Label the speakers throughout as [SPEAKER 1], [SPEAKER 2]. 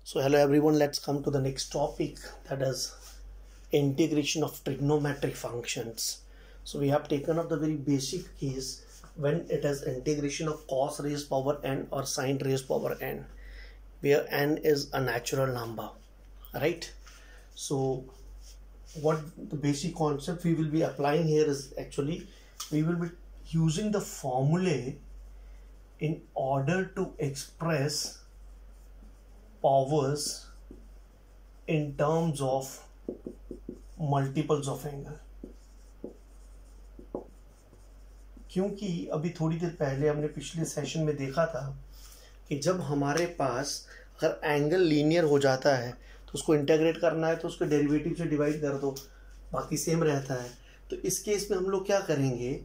[SPEAKER 1] So hello everyone, let's come to the next topic, that is integration of trigonometric functions. So we have taken up the very basic case when it is integration of cos raised power n or sin raised power n, where n is a natural number, right? So what the basic concept we will be applying here is actually we will be using the formulae in order to express powers in terms of multiples of angle. क्योंकि अभी थोड़ी देर पहले हमने पिछले session में देखा था कि जब हमारे पास अगर एंगल लीनियर हो जाता है तो उसको इंटीग्रेट करना है तो उसको डेरिवेटिव से डिवाइड कर दो, बाकी सेम रहता है. तो इस केस में हम लोग क्या करेंगे,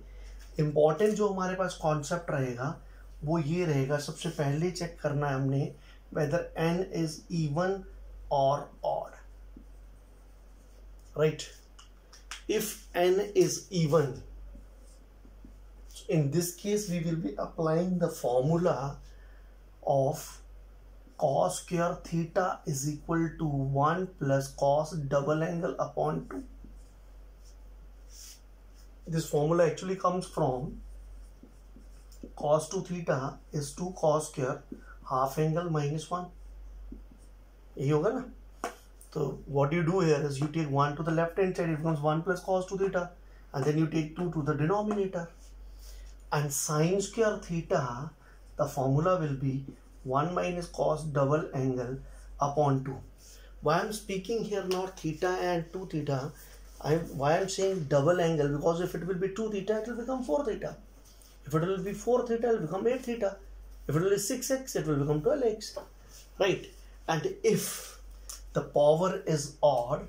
[SPEAKER 1] इम्पॉर्टेंट जो हमारे पास कॉन्सेप्ट रहेगा वो ये रहेगा, सबसे पहले चेक करना है हमने whether n is even or odd, right? If n is even, in this case we will be applying the formula of cos square theta is equal to 1 plus cos double angle upon 2. This formula actually comes from cos 2 theta is 2 cos square half angle minus 1. यही होगा ना. तो what you do here is you take 1 to the left hand side, it becomes 1 plus cos 2 theta, and then you take 2 to the denominator, and sin square theta, the formula will be 1 minus cos double angle upon 2. Why I'm speaking here not theta and 2 theta, why I'm saying double angle, because if it will be 2 theta it will become 4 theta, if it will be 4 theta it will become 8 theta, if it will be 6x it will become 12x, right? And if the power is odd,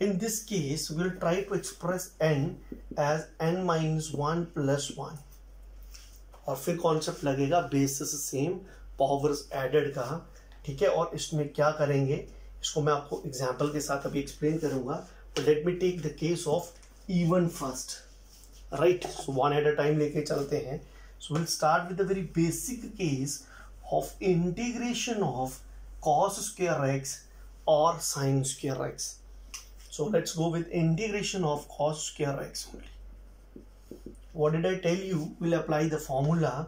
[SPEAKER 1] in this case we will try to express n as n minus 1 plus 1, और फिर concept लगेगा basis same powers added का, ठीक है. और इसमें क्या करेंगे इसको मैं आपको एग्जांपल के साथ अभी एक्सप्लेन करूंगा. तो let me take the case of even first, right? So one at a time लेके चलते हैं. So we'll start with the very basic case of integration of cos square x or sin square x. So let's go with integration of cos square x only. What did I tell you? We'll apply the formula.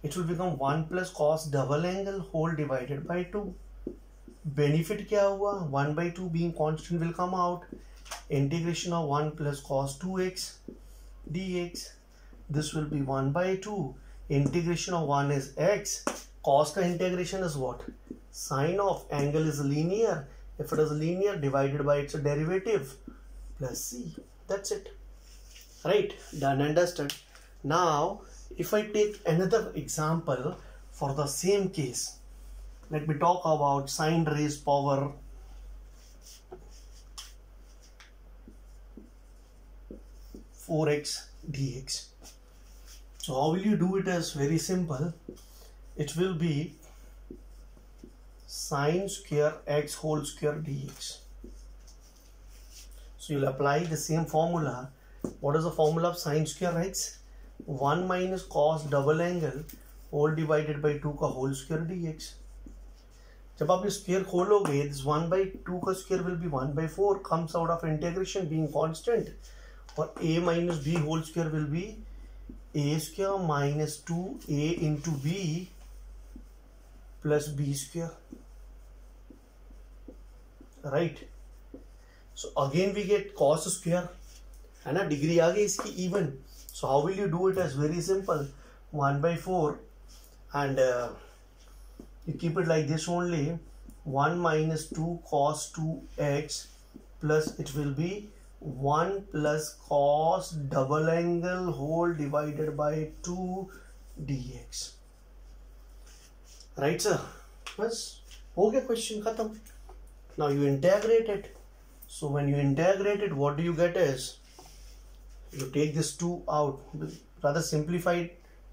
[SPEAKER 1] It will become 1 plus cos double angle whole divided by 2. Benefit क्या हुआ? 1 by 2 being constant will come out. Integration of 1 plus cos 2x dx. This will be 1 by 2. Integration of 1 is x. Cos का integration is what? Sine of angle is linear. If it is linear, divided by its derivative plus c. That's it. Right? Done and dusted. Now, if I take another example for the same case, let me talk about sine raised power 4x dx. So how will you do it? Is very simple. It will be sine square x whole square dx. So you'll apply the same formula. What is the formula of sine square x? 1 minus cos double angle whole divided by 2 का whole square dx. जब आप square खोलोगे, this 1 by 2 का square will be 1 by 4, comes out of integration being constant, और a minus b whole square will be a square minus 2a into b plus b square, right? So again we get cos square, है ना, degree आ गई इसकी even. So how will you do it? As very simple, 1 by 4 and you keep it like this only, 1 minus 2 cos 2x plus it will be 1 plus cos double angle whole divided by 2 dx. Right sir? बस हो गया, question खत्म. Now you integrate it. So when you integrate it, what do you get is, you take this 2 out, rather simplify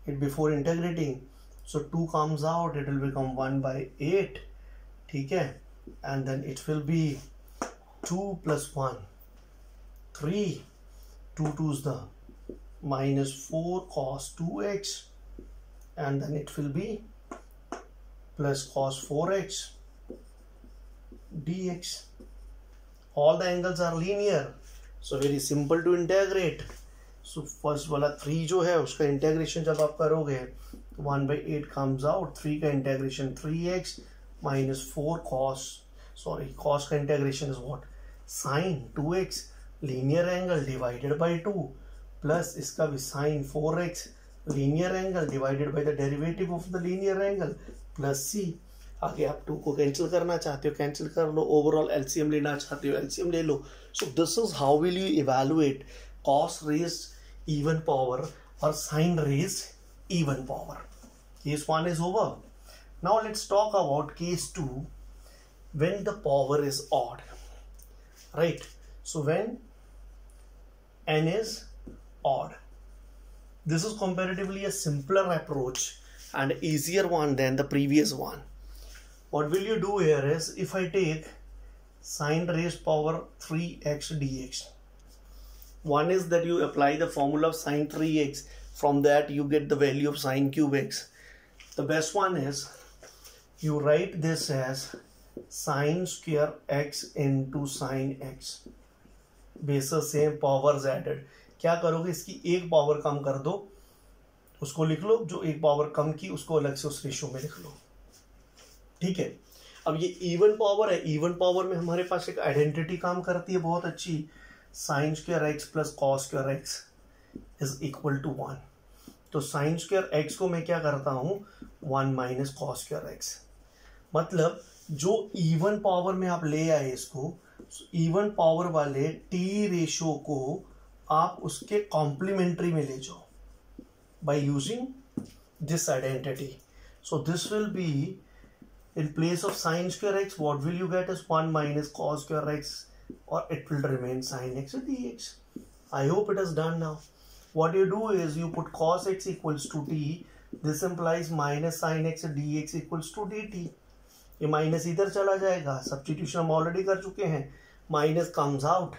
[SPEAKER 1] it before integrating. So 2 comes out, it will become 1 by 8, ठीक है, and then it will be 2 plus 1 3, 2 2's the minus 4 cos 2x, and then it will be plus cos 4x dx. All the angles are linear, so very simple to integrate. So first वाला 3 जो है उसका integration जब आप करोगे 1/8 comes out. 3 का integration 3x minus 4 cos का integration is what? Sin 2x. Linear angle divided by 2 plus इसका भी sin 4x. Linear angle divided by the derivative of the linear angle plus c. आगे आप 2 को कैंसिल करना चाहते हो कैंसिल कर लो, ओवरऑल एलसीएम लेना चाहते हो एलसीएम ले लो. So this is how will you evaluate cos raised even power or sin raised even power. Case 1 is over. Now let's talk about case 2 when the power is odd. Right? So when n is odd. This is comparatively a simpler approach and easier one than the previous one. What will you do here is, if I take sin raised power 3x dx, one is that you apply the formula of sin 3x. From that you get the value of sin cube x. The best one is you write this as sin square x into sin x. Bases same, powers added. क्या करोगे, इसकी एक power कम कर दो, उसको लिख लो, जो एक पावर कम की उसको अलग से उस रेशियो में लिख लो. ठीक है. अब ये इवन पावर है, इवन पावर में हमारे पास एक आइडेंटिटी काम करती है बहुत अच्छी. Sine square x plus cos square x is equal to 1. तो साइन स्क्वायर एक्स को मैं क्या करता हूँ 1 माइनस कॉस स्क्वायर एक्स. मतलब जो इवन पावर में आप ले आए इसको, इवन पावर वाले टी रेशियो को आप उसके कॉम्प्लीमेंट्री में ले जाओ by using this identity. So this will be in place of sin square x, what will you get is 1 minus cos square x, or it will remain sin x dx. I hope it is done now. What you do is you put cos x equals to t. This implies minus sin x dx equals to dt. ये minus इधर चला जाएगा, substitution हम already कर चुके हैं. Minus comes out,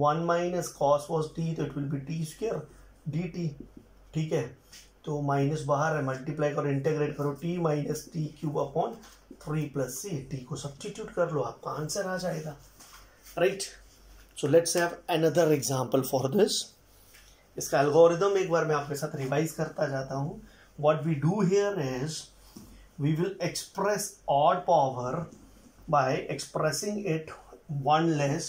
[SPEAKER 1] 1 minus cos was t, तो it will be t square dt. ठीक है. तो माइनस बाहर है, मल्टीप्लाई करो, इंटेग्रेट करो, t minus t cube upon 3 plus c. T को सब्स्टिट्यूट कर लो, आपका आंसर आ जाएगा. Right. So let's have another example for this. इसका एल्गोरिदम एक बार मैं आपके साथ रिवाइज करता जाता हूँ. What we do here is we will express odd power by expressing it one less.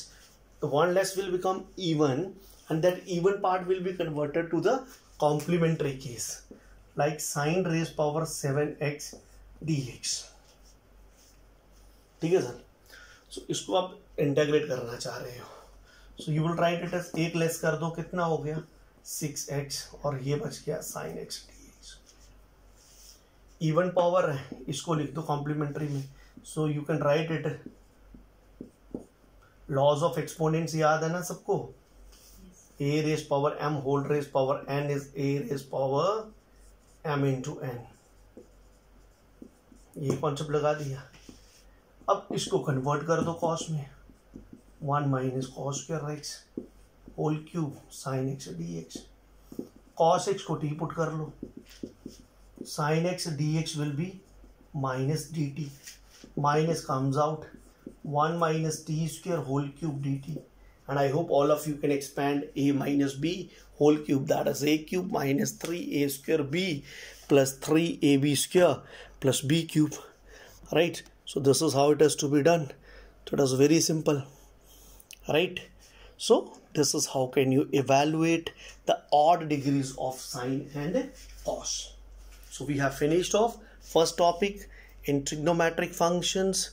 [SPEAKER 1] The one less will become even, and that even part will be converted to the complementary case, like sin raised power 7x dx. ठीक है sir. सो इसको आप integrate करना चाह रहे हो, so you will write it as, एक less कर दो, कितना हो गया 6x, और ये बच गया sin x dx. Even power है, इसको लिख दो कॉम्प्लीमेंट्री में. So you can write it, laws of exponents याद है ना सबको. a raise power m whole raise power n is a raise power m into n. ये कॉन्सेप्ट लगा दिया. अब इसको कन्वर्ट कर दो कॉस में, 1 minus cos square x whole cube sine x d x. Cos x को टी पुट कर लो, sine x d x will be minus d t. Minus comes out, 1 minus t square whole cube dt, and I hope all of you can expand a minus b whole cube, that is a cube minus 3a square b plus 3ab square plus b cube. Right. So this is how it has to be done. So it is very simple. Right. So this is how can you evaluate the odd degrees of sine and cos. So we have finished off first topic in trigonometric functions.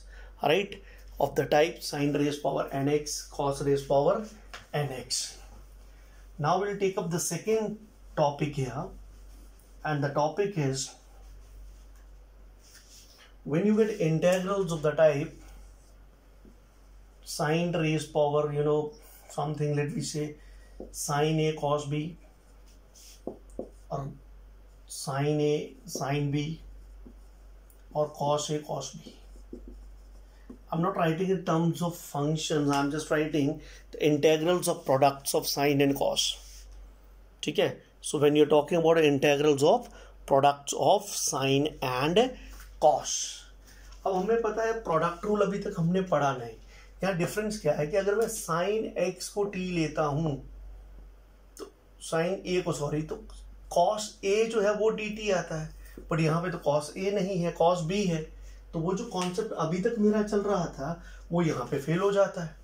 [SPEAKER 1] Right. Of the type sin raised power nx, cos raised power nx. Now we'll take up the second topic here, and the topic is when you get integrals of the type sin raised power, something, let me say sin a cos b, or sin a sin b, or cos a cos b. I'm not writing in terms of functions, I'm just writing the integrals of products of sine and cos. ठीक है. So when you're talking about integrals of products of sine and cos, अब हमें पता है product rule अभी तक हमने पढ़ा नहीं। यहाँ डिफरेंस क्या है कि अगर मैं साइन एक्स को टी लेता हूं तो साइन ए को तो कॉस ए जो है वो डी टी आता है, बट यहाँ पे तो कॉस ए नहीं है, कॉस बी है। तो वो जो कॉन्सेप्ट अभी तक मेरा चल रहा था वो यहाँ पे फेल हो जाता है।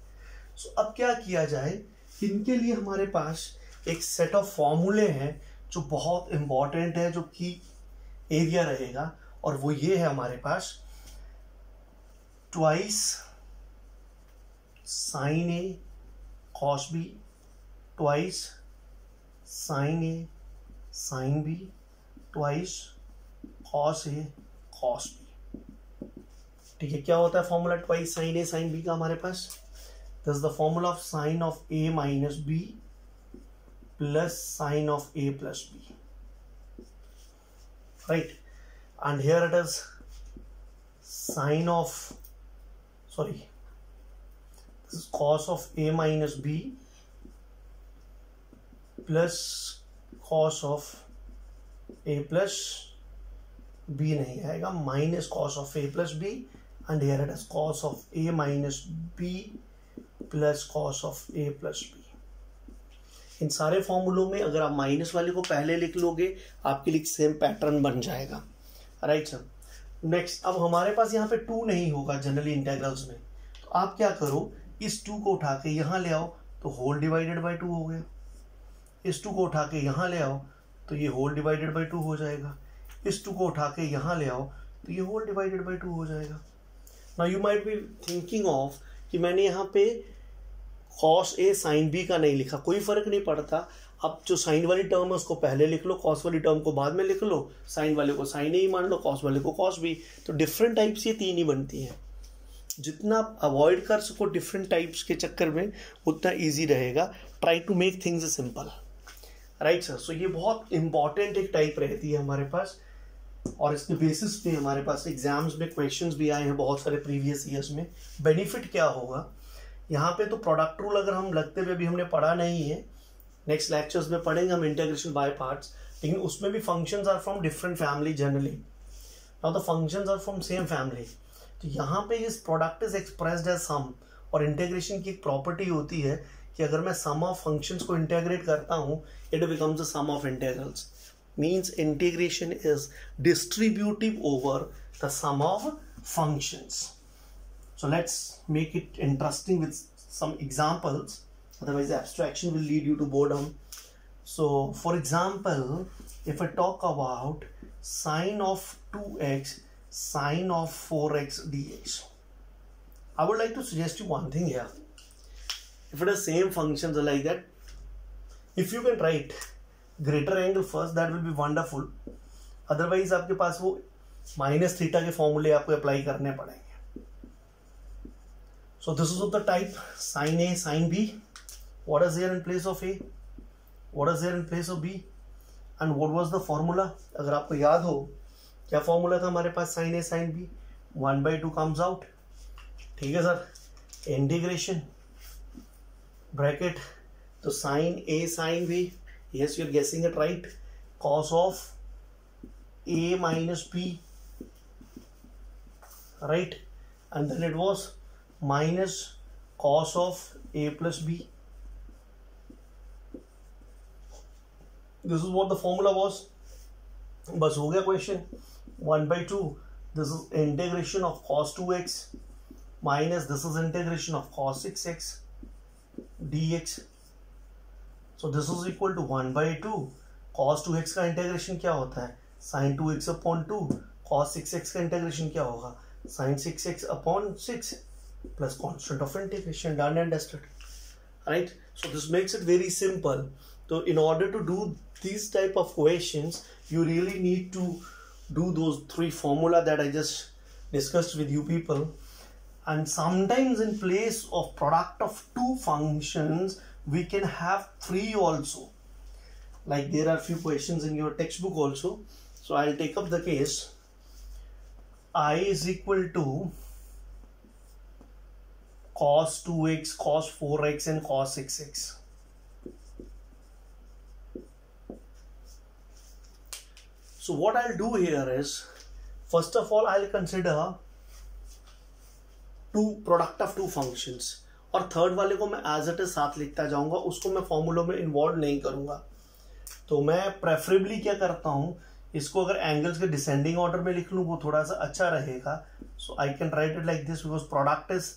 [SPEAKER 1] सो अब क्या किया जाए, इनके लिए हमारे पास एक सेट ऑफ फॉर्मूले हैं जो बहुत इंपॉर्टेंट है, जो की एरिया रहेगा, और वो ये है हमारे पास twice sine a cos b, twice sine a sine b, twice cos a cos b. ठीक है, क्या होता है formula twice sine a sine b का हमारे पास? This is the formula of sine of a minus b plus sine of a plus b, right? And here it is sine of, sorry, this is cos of a minus b plus cos of a plus B, नहीं आएगा, minus cos of a plus b, and here it is cos of a minus b plus cos of a plus b. इन सारे फॉर्मूलों में अगर आप minus वाले को पहले लिख लोगे आपके लिए सेम पैटर्न बन जाएगा, राइट सर? नेक्स्ट, अब हमारे पास यहाँ पे 2 नहीं होगा जनरली इंटेग्रल्स में, तो आप क्या करो, इस 2 को उठा के यहाँ ले आओ तो होल डिवाइडेड बाई 2 हो गया, इस 2 को उठा के यहाँ ले आओ तो ये होल डिवाइडेड बाई 2 हो जाएगा, इस 2 को उठा के यहाँ ले आओ तो ये होल डिवाइडेड बाई 2 हो जाएगा। Now you might be thinking of कि मैंने यहाँ पे कॉस ए साइन बी का नहीं लिखा, कोई फर्क नहीं पड़ता। अब जो साइन वाली टर्म है उसको पहले लिख लो, कॉस वाली टर्म को बाद में लिख लो, साइन वाले को साइन ए ही मान लो, कॉस वाले को कॉस बी। तो डिफरेंट टाइप्स ये 3 ही बनती हैं। जितना आप अवॉइड कर सको डिफरेंट टाइप्स के चक्कर में उतना ईजी रहेगा। Try to make things simple, right sir? So ये बहुत इंपॉर्टेंट एक टाइप रहती है हमारे पास, और इसके बेसिस पे हमारे पास एग्जाम्स में क्वेश्चंस भी आए हैं बहुत सारे प्रीवियस ईयर्स में। बेनिफिट क्या होगा यहाँ पे, तो प्रोडक्ट रूल अगर हम लगते हुए अभी हमने पढ़ा नहीं है, नेक्स्ट लेक्चर्स में पढ़ेंगे हम इंटीग्रेशन बाय पार्ट्स, लेकिन उसमें भी functions are from different family generally, now the functions are from same family. तो यहाँ पे इस product is expressed as sum, और इंटीग्रेशन की एक प्रॉपर्टी होती है कि अगर मैं सम ऑफ फंक्शंस को इंटीग्रेट करता हूँ it becomes the sum of integrals, means integration is distributive over the sum of functions. So let's make it interesting with some examples, otherwise abstraction will lead you to boredom. So for example, if I talk about sine of 2x sine of 4x dx, I would like to suggest you one thing here. If it is same functions like that, if you can write greater angle first, that will be wonderful. Otherwise आपके पास वो minus theta के फॉर्मूले आपको apply करने पड़ेंगे। So this is of the type sin A sin B. What is there in place of A? What is there in place of B? And what was the formula? अगर आपको याद हो क्या फॉर्मूला था हमारे पास sin A sin B? 1/2 comes out. ठीक है sir? Integration bracket, तो sin A sin B, yes you're guessing it right, cos of A minus B, right? And then it was minus cos of A plus B. This is what the formula was. बस हो गया question. 1/2, this is integration of cos 2x minus this is integration of cos 6x dx. So this is equal to 1/2 cos 2x का integration क्या होता है, sin 2x upon 2, cos 6x का integration क्या होगा, sin 6x upon 6 plus constant of integration, done and dusted, right? So this makes it very simple. So in order to do these type of questions you really need to do those 3 formula that I just discussed with you people. And sometimes in place of product of 2 functions we can have 3 also, like there are few questions in your textbook also. So I'll take up the case I is equal to cos 2x, cos 4x and cos 6x. So what I'll do here is, first of all I'll consider product of two functions, और third वाले को मैं as it is साथ लिखता जाऊंगा, उसको मैं फॉर्मूलों में इन्वॉल्व नहीं करूंगा। तो मैं प्रेफरेबली क्या करता हूँ, इसको अगर एंगल्स के डिसेंडिंग ऑर्डर में लिख लूँ वो थोड़ा सा अच्छा रहेगा। So I can write it like this because product is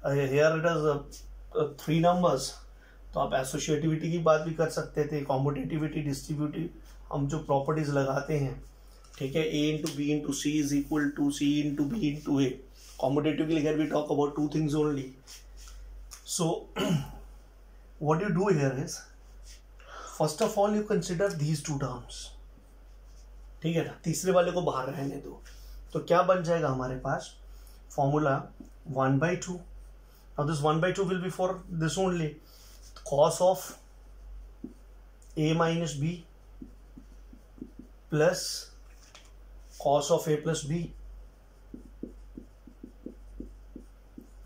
[SPEAKER 1] here it is 3 numbers. तो आप एसोसिएटिविटी की बात भी कर सकते थे, कॉम्पिटिटिविटी, डिस्ट्रीब्यूटिव, हम जो प्रॉपर्टीज लगाते हैं, ठीक है, a into b into c is equal to c into b into a. Competitively here we talk about 2 things only. So what you do here is first of all you consider these 2 terms, ठीक है ना, तीसरे वाले को बाहर रहने दो। तो क्या बन जाएगा हमारे पास formula 1/2। now this 1/2 will be for this only, cos of a minus b plus cos of a plus b,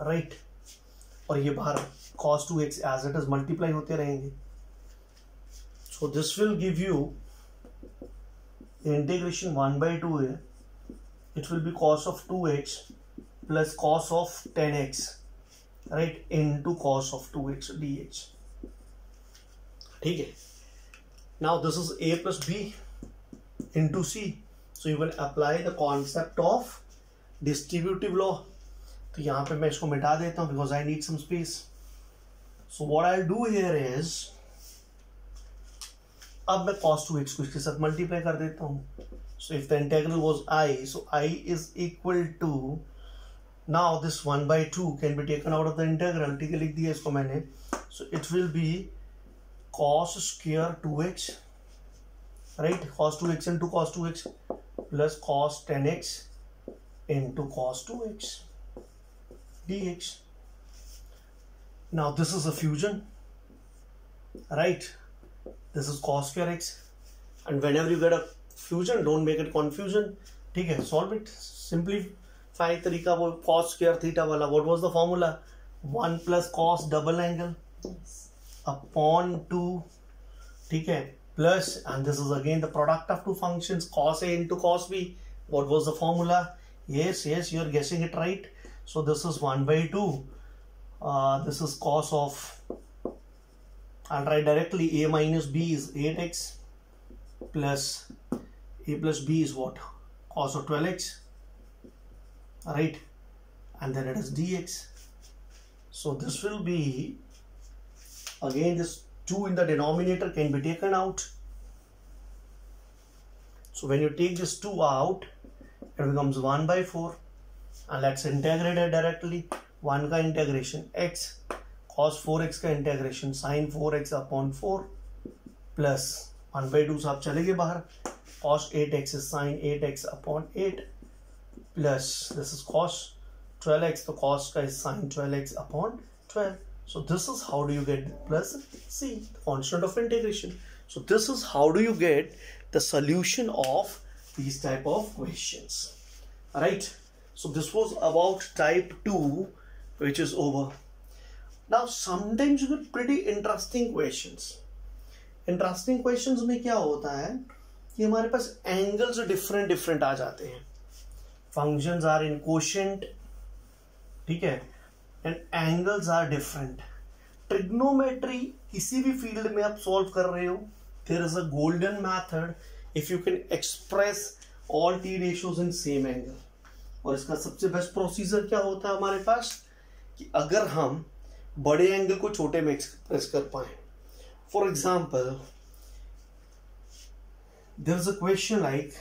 [SPEAKER 1] right. और ये बाहर cos 2x as it is multiply होते रहेंगे। So this will give you integration 1/2 है, it will be cos of 2x plus cos of 10x, right, into cos of 2x dx, ठीक है। Now this is a plus b into c, so you will apply the concept of distributive law। तो यहाँ पे मैं इसको मिटा देता हूँ because I need some space. So what I do here is, अब मैं cos 2x को इसके साथ मल्टीप्लाई कर देता हूँ। So if the integral was i, so i is equal to, now this 1/2 can be taken out of the integral, ठीक है, लिख दिया इसको मैंने। So it will be cos square 2x, राइट, cos 2x into cos 2x plus cos 10x into cos 2x dx. Now this is a fusion, right? This is cos square x, and whenever you get a fusion, don't make it confusion, ठीक है, solve it, simplify तरीका वो cos square theta वाला। what was the formula? 1 plus cos double angle upon 2, ठीक है, plus, and this is again the product of two functions, cos a into cos b. what was the formula? Yes, you are guessing it right. So this is 1/2. This is cos of, I'll write directly, a minus b is 8x plus a plus b is what? Cos of 12x, right? And then it is dx. So this will be, again this 2 in the denominator can be taken out. So when you take this 2 out, it becomes 1/4. and let's integrate it directly. 1 का integration x, cos 4x का integration sin 4x upon 4 plus 1/2 से आप चले गए बाहर, cos 8x is sin 8x upon 8 plus this is cos 12x, तो cos का is sin 12x upon 12. So this is how do you get plus c, the constant of integration. So this is how do you get the solution of these type of questions, right? So this was about type 2, which is over. Now sometimes you get pretty interesting questions. Interesting questions में क्या होता है कि हमारे पास angles different आ जाते हैं. Functions are in quotient, ठीक है, and angles are different. Trigonometry किसी भी field में आप solve कर रहे हो, there is a golden method if you can express all t ratios in same angle. और इसका सबसे बेस्ट प्रोसीजर क्या होता है हमारे पास कि अगर हम बड़े एंगल को छोटे में एक्सप्रेस कर पाए। For example, there is a question like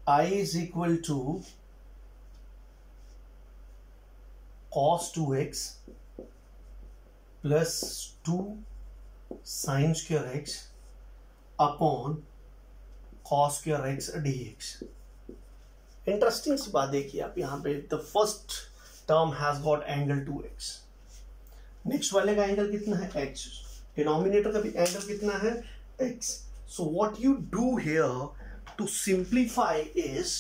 [SPEAKER 1] I is equal to cos 2x plus 2 sin square x upon cos square x dx. Interesting सी बात देखिए आप यहाँ पे, the first term has got angle 2x, next वाले का angle कितना है x, डिनोमिनेटर का भी एंगल कितना है x. So what you do here to simplify is,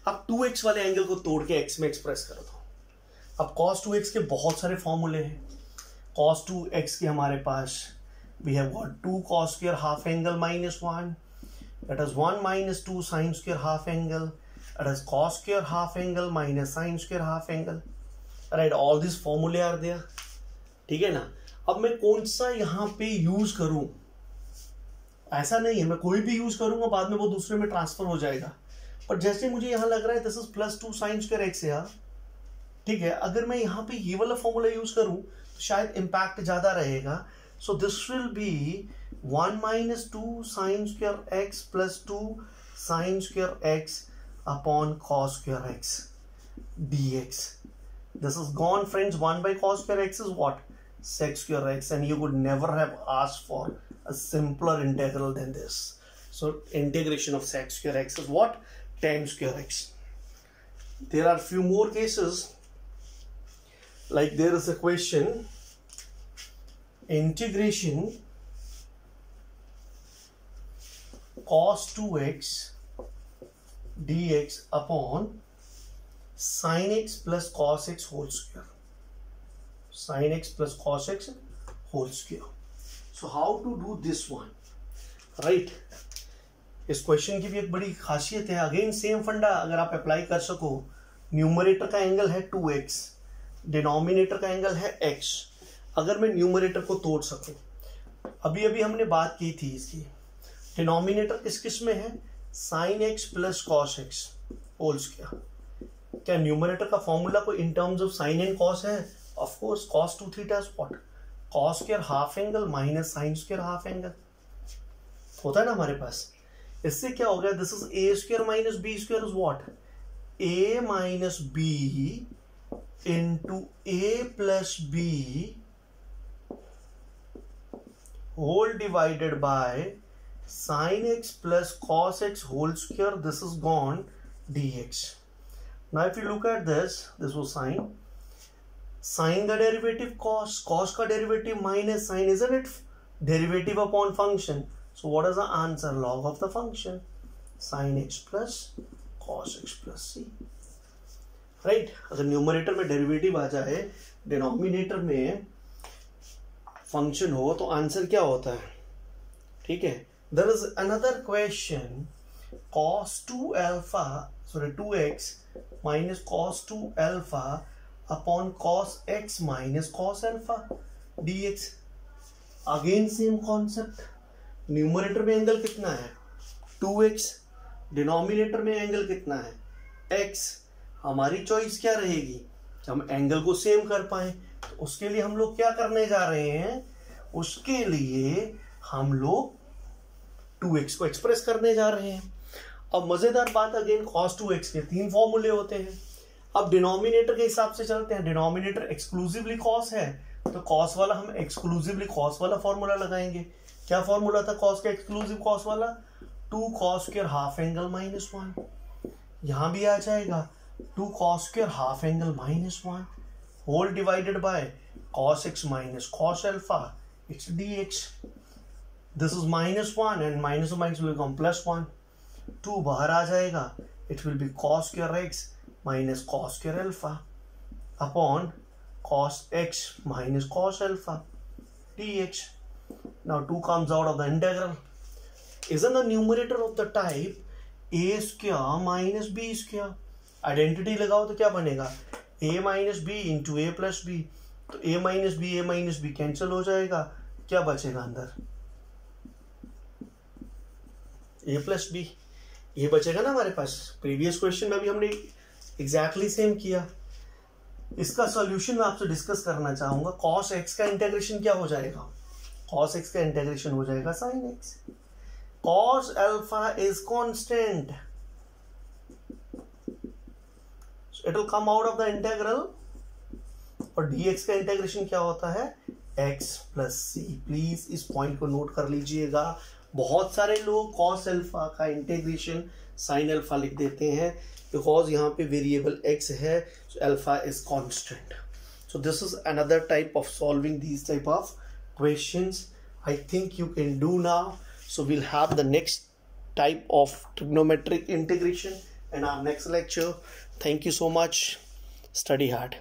[SPEAKER 1] अब 2x वाले एंगल को तोड़ के x में एक्सप्रेस कर दो। अब cos 2x के बहुत सारे फॉर्मूले हैं। cos 2x के हमारे पास we have got 2 cos square half angle minus 1, that is 1 minus 2 sin square half angle, that is cos square half angle minus sin square half angle. Right, all these formulae are there. ठीक है ना. अब मैं कौन सा यहाँ पे use करूं, ऐसा नहीं है मैं कोई भी यूज करूंगा बाद में वो दूसरे में ट्रांसफर हो जाएगा. पर जैसे मुझे यहाँ लग रहा है this is +2 sin square x यार. ठीक है, अगर मैं यहाँ पे ये वाला फॉर्मूला यूज करूं तो शायद इम्पैक्ट ज्यादा रहेगा. सो this will be 1 - 2 sin square x + 2 sin square x upon cos square x dx. This is gone, friends. 1 by cos square x is what? Sec square x, and you would never have asked for a simpler integral than this. So integration of sec square x is what? Tan square x. There are few more cases. Like there is a question, integration cos 2x dx upon sin x plus cos x whole square. Sin x plus cos x whole square. So how to do this one? Right? इस question की भी एक बड़ी खासियत है. Again same फंडा अगर आप अप्लाई कर सको. न्यूमरेटर का एंगल है 2x, डिनोमिनेटर का एंगल है x. अगर मैं न्यूमरेटर को तोड़ सकूं, अभी अभी हमने बात की थी इसकी. डिनोमिनेटर किस किस में है? sin x plus cos x whole square. क्या न्यूमरेटर का फॉर्मूला को in terms of sine and cos है? Of course. cos 2 theta is what? cos square half angle minus sin square half angle होता है ना हमारे पास. इससे क्या हो गया? This is a square minus b square is what? a minus b into a plus b whole divided by sin x plus cos x whole square. This is gone dx. Now if you look at this, this was sine. Sine का derivative cos, cos का derivative minus sine, isn't it? Derivative upon function. So what is the answer? Log of the function. Sin x plus cos x plus c. Right? अगर numerator में derivative आ जाए, denominator में function हो, तो answer क्या होता है? ठीक है. There is another question. Cos 2x minus cos 2 alpha upon cos x minus cos alpha dx. Again same concept. Numerator में एंगल कितना है? 2x. डिनोमिनेटर में एंगल कितना है? x. हमारी चॉइस क्या रहेगी? हम एंगल को सेम कर पाए. तो उसके लिए हम लोग क्या करने जा रहे हैं? उसके लिए हम लोग 2x को एक्सप्रेस करने जा रहे हैं. अब मजेदार बात, अगेन cos 2x के 3 फॉर्मूले होते हैं. अब डिनोमिनेटर के हिसाब से चलते हैं. डिनोमिनेटर एक्सक्लूसिवली cos है, तो cos वाला हम एक्सक्लूसिवली cos वाला फॉर्मूला लगाएंगे. क्या फॉर्मूला था cos का एक्सक्लूसिव cos वाला? 2 cos square half angle minus 1. यहां भी आ जाएगा 2 cos square half angle minus 1 whole divided by cos x minus cos alpha x dx. This is -1 and minus will become +1. 2 बाहर आ जाएगा. It will be cos square x minus cos square alpha upon cos x minus cos alpha dx. Now 2 comes out of the integral. Isn't the numerator of the type a square minus b square? Identity लगाओ तो क्या बनेगा? a minus b into a plus b. तो a minus b cancel हो जाएगा. क्या बचेगा अंदर? a plus B. ये बचेगा ना हमारे पास. प्रीवियस क्वेश्चन में भी हमने एग्जैक्टली सेम किया. इसका सॉल्यूशन मैं आपसे डिस्कस करना चाहूंगा. cos x का इंटीग्रेशन क्या हो जाएगा? cos x का इंटीग्रेशन हो जाएगा sin x. cos alpha is constant, so it will come out of the integral. और dx का इंटीग्रेशन क्या होता है? x plus c. प्लीज इस पॉइंट को नोट कर लीजिएगा. बहुत सारे लोग cos अल्फा का इंटीग्रेशन sin अल्फा लिख देते हैं बिकॉज यहाँ पे वेरिएबल x है, so alpha is constant. So this is another type of solving these type of questions. I think you can do now. So we'll have the next type of trigonometric integration in our next lecture. Thank you so much. Study hard.